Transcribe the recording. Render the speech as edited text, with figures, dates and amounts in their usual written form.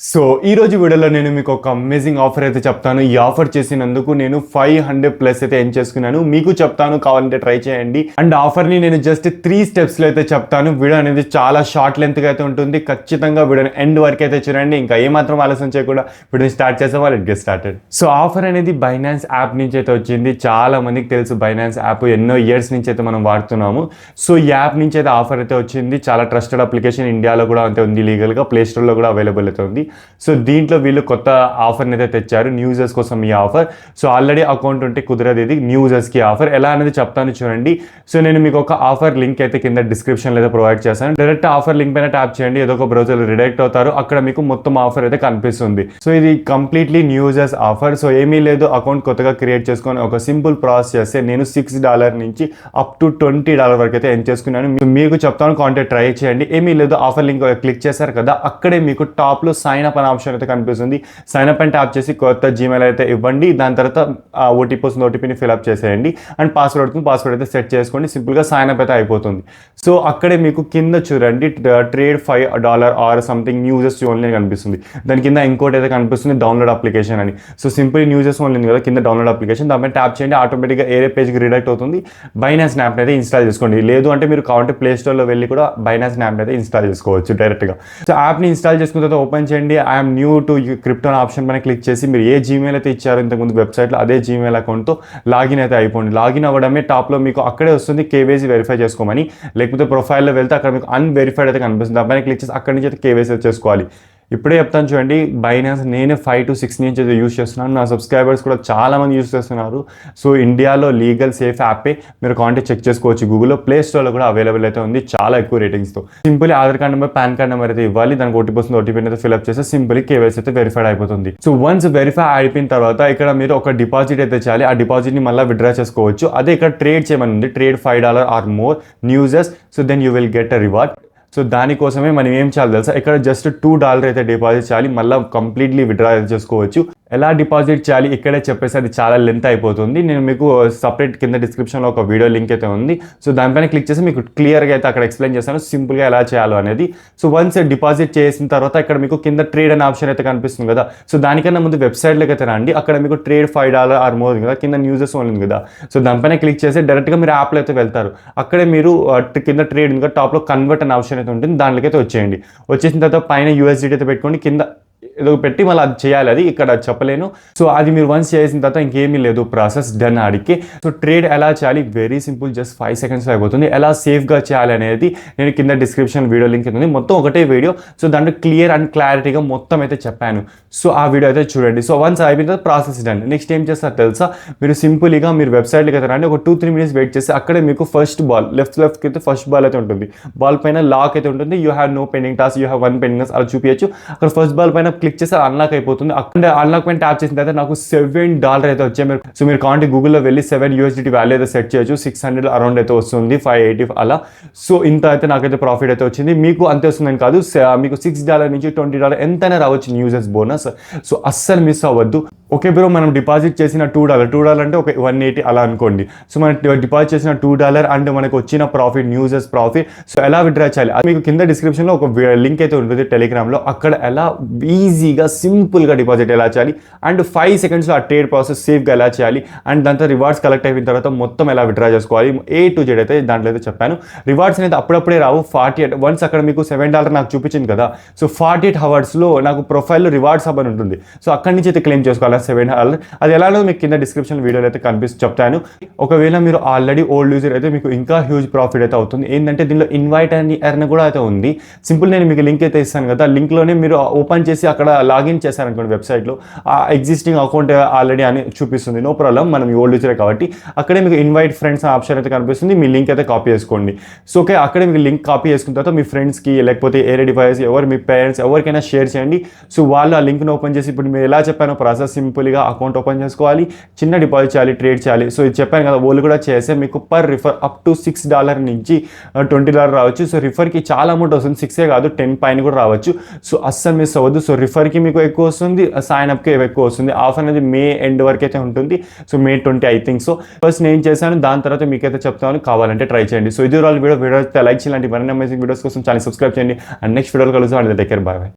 So ఈ రోజు వీడియోలో నేను మీకు ఒక అమేజింగ్ ఆఫర్ అయితే చెప్తాను. ఈ ఆఫర్ చేసినందుకు నేను 500+ అయితే ఏం చేసుకున్నాను మీకు చెప్తాను, కావాలంటే ట్రై చేయండి. అండ్ ఆఫర్ని నేను జస్ట్ 3 స్టెప్స్లో అయితే చెప్తాను. వీడియో అనేది చాలా షార్ట్ లెంత్గా అయితే ఉంటుంది. ఖచ్చితంగా వీడియోని ఎండ్ వరకు అయితే చూడండి. ఇంకా ఏమాత్రం ఆలస్యం చేయకుండా వీడియోని స్టార్ట్ చేసాం. Let's get started. So offer అనేది బైనాన్స్ యాప్ నుంచి అయితే వచ్చింది. చాలా మందికి తెలుసు బైనాన్స్ యాప్ ఎన్నో ఇయర్స్ నుంచి అయితే మనం వాడుతున్నాము. సో ఈ యాప్ నుంచి అయితే ఆఫర్ అయితే వచ్చింది. చాలా ట్రస్టెడ్ అప్లికేషన్, ఇండియాలో కూడా అయితే ఉంది, లీగల్గా ప్లే స్టోర్లో కూడా అవైలబుల్ అయితే ఉంది. సో దీంట్లో వీళ్ళు కొత్త ఆఫర్ని అయితే తెచ్చారు న్యూ యూజర్స్ కోసం ఈ ఆఫర్. సో ఆల్రెడీ అకౌంట్ ఉంటే కుదరదు, ఇది న్యూ యూజర్స్కి ఆఫర్. ఎలా అనేది చెప్తాను చూడండి. సో నేను మీకు ఒక ఆఫర్ లింక్ అయితే కింద డిస్క్రిప్షన్లో అయితే ప్రొవైడ్ చేశాను. డైరెక్ట్ ఆఫర్ లింక్ పైన ట్యాప్ చేయండి, ఏదో ఒక బ్రౌజర్లో రిడైరెక్ట్ అవుతారు. అక్కడ మీకు మొత్తం ఆఫర్ అయితే కనిపిస్తుంది. సో ఇది completely new users offer. So ఏమీ లేదు, అకౌంట్ కొత్తగా క్రియేట్ చేసుకొని ఒక సింపుల్ ప్రాసెస్ చేస్తే నేను $6 నుంచి అప్ టు $20 వరకు అయితే ఎర్న్ చేసుకున్నాను. మీకు చెప్తాను, కాంటాక్ట్ ట్రై చేయండి. ఏమీ లేదు, ఆఫర్ లింక్ క్లిక్ చేశారు కదా, అక్కడే మీకు టాప్లో సైన్ అప్ అనే ఆప్షన్ అయితే కనిపిస్తుంది. సైన్ అప్ అని ట్యాప్ చేసి కొత్త జీమెయిల్ అయితే ఇవ్వండి. దాని తర్వాత ఓటీపీని ఫిల్అప్ చేసేయండి. అండ్ పాస్వర్డ్ అయితే సెట్ చేసుకోండి. సింపుల్గా సైన్ అప్ అయితే అయిపోతుంది. సో అక్కడే మీకు కింద చూడండి ట్రేడ్ $5 ఆర్ సంథింగ్ న్యూజెస్ ఓన్లీ కనిపిస్తుంది. దాని కింద ఇంకోటి అయితే కనిపిస్తుంది, డౌన్లోడ్ అప్లికేషన్ అని. సో సింపుల్ న్యూజెస్ ఓన్లీ ఉంది కదా కింద డౌన్లోడ్ అప్లికేషన్, దానిపై ట్యాప్ చేయండి. ఆటోమేటిక్గా ఏరే పేజ్కి రిడైరెక్ట్ అవుతుంది. బైనాన్స్ యాప్ని అయితే ఇన్స్టాల్ చేసుకోండి. లేదు అంటే మీరు కావాలంటే ప్లే స్టోర్లో వెళ్ళి కూడా బైనాన్స్ యాప్ని అయితే ఇన్స్టాల్ చేసుకోవచ్చు డైరెక్ట్గా. సో యాప్ని ఇన్స్టాల్ చేసుకున్న తర్వాత ఓపెన్ చేయండి. I'm new to crypto option పైన క్లిక్ చేసి మీరు ఏ జీమెయిల్ అయితే ఇచ్చారో ఇంతకుముందు వెబ్సైట్లో అదే జీమెయిల్ అకౌంట్తో లాగిన్ అయితే అయిపోండి. లాగిన్ అవ్వడమే టాప్లో మీకు అక్కడే వస్తుంది కేవైసీ వెరిఫై చేసుకోమని. లేకపోతే ప్రొఫైల్లో వెళ్తే అక్కడ మీకు అన్వెరిఫైడ్ అయితే కనిపిస్తుంది. దానిపైన క్లిక్ చేసి అక్కడి నుంచి అయితే కేవైసీ చేసుకోవాలి. ఇప్పుడే చెప్తాను చూడండి, బైనాన్స్ నేనే 5 to 6 నుంచి అయితే యూస్ చేస్తున్నాను. నా సబ్స్క్రైబర్స్ కూడా చాలామంది యూస్ చేస్తున్నారు. సో ఇండియాలో లీగల్ సేఫ్ యాపే, మీరు కాంటాక్ట్ చెక్ చేసుకోవచ్చు. గూగుల్లో ప్లే స్టోర్లో కూడా అవైలబుల్ అయితే ఉంది, చాలా ఎక్కువ రేటింగ్స్తో. Simple Aadhaar card number, PAN card number అయితే ఇవ్వాలి. దానికి ఓటీపీ అయితే ఫిల్అప్ చేస్తే సింపుల్ కేవైసీ అయితే వెరిఫైడ్ అయిపోతుంది. సో వన్స్ వెరిఫై అయిపోయిన తర్వాత ఇక్కడ మీరు ఒక డిపాజిట్ అయితే చేయాలి. ఆ డిపాజిట్ని మళ్ళీ విత్డ్రా చేసుకోవచ్చు. అదే ఇక్కడ ట్రేడ్ చేయమని ఉంది, ట్రేడ్ $5 ఆర్ మోర్ న్యూజెస్. So then you will get a reward. So దానికోసమే మనం ఏం చేయాలి తెలుసా, ఇక్కడ జస్ట్ $2 అయితే డిపాజిట్ చేయాలి. మళ్ళీ కంప్లీట్లీ విత్డ్రా చేసుకోవచ్చు. ఎలా డిపాజిట్ చేయాలి ఇక్కడే చెప్పేసి అది చాలా లెంత్ అయిపోతుంది. నేను మీకు సపరేట్ కింద డిస్క్రిప్షన్లో ఒక వీడియో లింక్ అయితే ఉంది. సో దానిపైన క్లిక్ చేసి మీకు క్లియర్గా అయితే అక్కడ ఎక్స్ప్లెయిన్ చేస్తాను సింపుల్గా ఎలా చేయాలో అనేది. సో వన్స్ డిపాజిట్ చేసిన తర్వాత ఇక్కడ మీకు కింద ట్రేడ్ అనే ఆప్షన్ అయితే కనిపిస్తుంది కదా. సో దానికన్నా ముందు వెబ్సైట్లోకి అయితే రండి. అక్కడ మీకు ట్రేడ్ $5 ఆర్ మోర్ కదా, కింద న్యూజెస్ ఉంది కదా. సో దానిపైన క్లిక్ చేసి డైరెక్ట్గా మీరు యాప్లో అయితే వెళ్తారు. అక్కడే మీరు కింద ట్రేడ్ ఇంకా టాప్లో కన్వర్ట్ అనే ఆప్షన్ అయితే ఉంటుంది, దాంట్లోకి అయితే వచ్చేయండి. వచ్చేసిన తర్వాత పైన USDT అయితే పెట్టుకోండి, కింద ఏదో పెట్టి మళ్ళీ అది చేయాలి, అది ఇక్కడ చెప్పలేను. సో అది మీరు వన్స్ చేసిన తర్వాత ఇంకేమీ లేదు, ప్రాసెస్ డన్ ఆడికి. సో ట్రేడ్ ఎలా చేయాలి వెరీ సింపుల్, జస్ట్ 5 సెకండ్స్లో అయిపోతుంది. ఎలా సేఫ్గా చేయాలి అనేది నేను కింద డిస్క్రిప్షన్ వీడియో లింక్ ఉంది, మొత్తం ఒకటే వీడియో. సో దాంట్లో క్లియర్ అండ్ క్లారిటీగా మొత్తం అయితే చెప్పాను. సో ఆ వీడియో అయితే చూడండి. సో వన్స్ అయిపోయిన తర్వాత ప్రాసెస్ డన్. నెక్స్ట్ ఏం చేస్తారు తెలుసా, మీరు సింపుల్గా మీరు వెబ్సైట్కి అయితే రండి. ఒక 2-3 మినిట్స్ వెయిట్ చేసి అక్కడే మీకు ఫస్ట్ బాల్ లెఫ్ట్కి అయితే ఫస్ట్ బాల్ అయితే ఉంటుంది. బాల్ పైన లాక్ అయితే ఉంటుంది. You have no pending task, you have 1 pending task అలా చూపించచ్చు. అక్కడ ఫస్ట్ బాల్ పైన క్లిక్ చేస్తే అన్లాక్ అయిపోతుంది. అక్కడ అన్లాక్ పైన ట్యాప్ చేసిన తర్వాత నాకు $7 అయితే వచ్చాయి. సో మీరు కాంటే గూగుల్లో వెళ్ళి $7 వాల్యూ అయితే సెట్ చేయొచ్చు. 600 అరౌండ్ అయితే వస్తుంది, 580 అలా. సో ఇంత అయితే నాకైతే ప్రాఫిట్ అయితే వచ్చింది. మీకు అంతే వస్తుందని కాదు, మీకు $6 నుంచి $20 ఎంతైనా రావచ్చు న్యూజెస్ బోనస్. సో అస్సలు మిస్ అవ్వద్దు. ఓకే బ్రో, మనం డిపాజిట్ చేసిన $2 అంటే ఒక 180 అలా అనుకోండి. సో మనం డిపాజిట్ చేసిన $2 అండ్ మనకు వచ్చిన ప్రాఫిట్ న్యూజెస్ ప్రాఫిట్. సో ఎలా విత్డ్రా చేయాలి అది మీకు కింద డిస్క్రిప్షన్లో ఒక లింక్ అయితే ఉంటుంది టెలిగ్రామ్లో. అక్కడ ఎలా ఈజీగా సింపుల్గా డిపాజిట్ ఎలా చేయాలి అండ్ 5 సెకండ్స్లో ఆ ట్రేడ్ ప్రాసెస్ సేఫ్గా ఎలా చేయాలి అండ్ దాంతో రివార్డ్స్ కలెక్ట్ అయిన తర్వాత మొత్తం ఎలా విత్డ్రా చేసుకోవాలి A to Z అయితే దాంట్లో అయితే చెప్పాను. రివార్డ్స్ అనేది అప్పుడప్పుడే రావు. 48 వన్స్ అక్కడ మీకు $7 నాకు చూపించింది కదా. సో 48 అవర్స్లో నాకు ప్రొఫైల్లో రివార్డ్స్ హబ్ అని ఉంటుంది. సో అక్కడి నుంచి అయితే క్లెయిమ్ చేసుకోవాలి $7. అది ఎలానో మీకు కింద డిస్క్రిప్షన్ వీడియోలో అయితే చెప్తాను. ఒకవేళ మీరు ఆల్రెడీ ఓల్డ్ యూజర్ అయితే మీకు ఇంకా హ్యూజ్ ప్రాఫిట్ అయితే అవుతుంది. ఏంటంటే దీనిలో ఇన్వైట్ అని ఎర్న్ కూడా అయితే ఉంది. సింపుల్ నేను మీకు లింక్ అయితే ఇస్తాను కదా, లింక్లోనే మీరు ఓపెన్ చేసి అక్కడ లాగిన్ చేశారనుకోండి వెబ్సైట్లో, ఆ ఎగ్జిస్టింగ్ అకౌంట్ ఆల్రెడీ అని చూపిస్తుంది. నో ప్రాబ్లం, మనం ఓల్డ్ యూజరే కాబట్టి. అక్కడే మీకు ఇన్వైట్ ఫ్రెండ్స్ ఆప్షన్ అయితే కనిపిస్తుంది. మీ లింక్ అయితే కాపీ చేసుకోండి. సో ఓకే, అక్కడే మీకు లింక్ కాపీ చేసుకున్న తర్వాత మీ ఫ్రెండ్స్కి లేకపోతే ఏరే డివైస్ ఎవరు మీ పేరెంట్స్ ఎవరికైనా షేర్ చేయండి. సో వాళ్ళు ఆ లింక్ను ఓపెన్ చేసి ఇప్పుడు మీరు ఎలా చెప్పానో ప్రాసెస్ సింపుల్గా అకౌంట్ ఓపెన్ చేసుకోవాలి, చిన్న డిపాజిట్ చేయాలి, ట్రేడ్ చేయాలి. సో ఇది చెప్పాను కదా, వాళ్ళు కూడా చేస్తే మీకు పర్ రిఫర్ అప్ టు $6 నుంచి $20 రావచ్చు. సో రిఫర్కి చాలా అమౌంట్ వస్తుంది, 6 కాదు 10 పైన కూడా రావచ్చు. సో అస్సలు మిస్ అవ్వద్దు. సో రిఫర్కి మీకు ఎక్కువ వస్తుంది, సైన్ అప్కి ఎక్కువ వస్తుంది. ఆఫర్ అనేది మే ఎండ్ వరకు అయితే ఉంటుంది. So May 20 I think. So first నేను చేశాను, దాని తర్వాత మీకైతే చెప్తాను, కావాలంటే ట్రై చేయండి. సో ఇది వీడియో అయితే లైక్ చేయాలంటే మరిన్ని అమేజింగ్ వీడియోస్ కోసం ఛానల్ సబ్స్క్రైబ్ చేయండి. అండ్ నెక్స్ట్ వీడియోలో కలుద్దాం. Take care, bye.